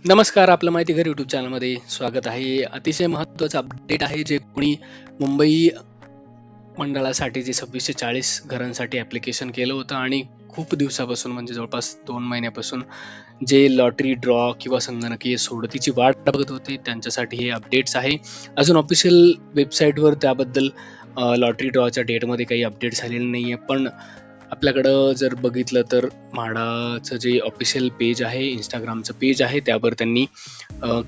नमस्कार, आपलं माहिती घर यूट्यूब चॅनलमध्ये स्वागत आहे. अतिशय महत्त्वाचं अपडेट आहे, जे कोणी मुंबई मंडळासाठी जे 2640 घरांसाठी ॲप्लिकेशन केलं होतं आणि खूप दिवसापासून म्हणजे जवळपास 2 महिन्यापासून जे लॉटरी ड्रॉ किंवा संगणकीय सोडतीची वाट बघत होते, त्यांच्यासाठी हे अपडेट्स आहे. अजून ऑफिशियल वेबसाईटवर त्याबद्दल लॉटरी ड्रॉच्या डेटमध्ये काही अपडेट झालेलं नाहीये. पण आपल्याकडं जर बघितलं तर म्हाडाचं जे ऑफिशियल पेज आहे, Instagramचं पेज आहे, त्यावर त्यांनी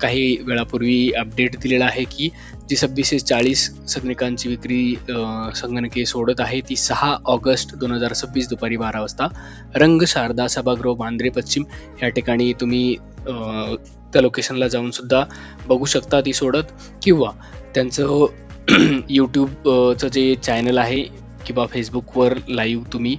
काही वेळापूर्वी अपडेट दिलेला आहे, की जी 2640 संगणकांची विक्री संगणके सोडत आहे, ती 6 ऑगस्ट 2026 दुपारी 12 वाजता रंग शारदा सभागृह बांद्रे पश्चिम या ठिकाणी तुम्ही त्या लोकेशनला जाऊन सुद्धा बघू शकता ती सोडत, किंवा त्यांचं यूट्यूबचं जे चॅनल आहे किंवा फेसबुकवर लाईव्ह तुम्ही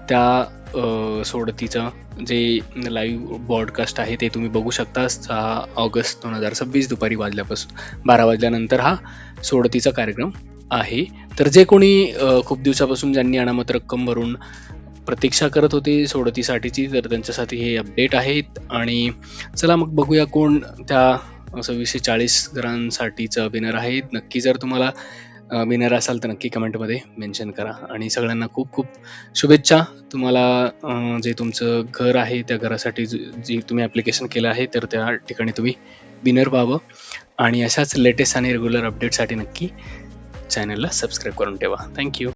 त्या सोडतीचं जे लाईव्ह ब्रॉडकास्ट आहे ते तुम्ही बघू शकता. 6 ऑगस्ट 2026 दुपारी 12 वाजल्यानंतर हा सोडतीचा कार्यक्रम आहे. तर जे कोणी खूप दिवसापासून ज्यांनी अनामत रक्कम भरून प्रतीक्षा करत होते सोडतीसाठीची, तर त्यांच्यासाठी हे अपडेट आहेत. आणि चला मग बघूया कोण त्या 2640 घरांसाठीचं विनर आहे. नक्की जर तुम्हाला विनर असाल तर नक्की कमेंटमध्ये मेन्शन करा. आणि सगळ्यांना खूप खूप शुभेच्छा. तुम्हाला जे तुमचं घर आहे त्या घरासाठी जे तुम्ही ॲप्लिकेशन केलं आहे, तर त्या ठिकाणी तुम्ही विनर व्हावं. आणि अशाच लेटेस्ट आणि रेग्युलर अपडेटसाठी नक्की चॅनलला सबस्क्राईब करून ठेवा. थँक्यू.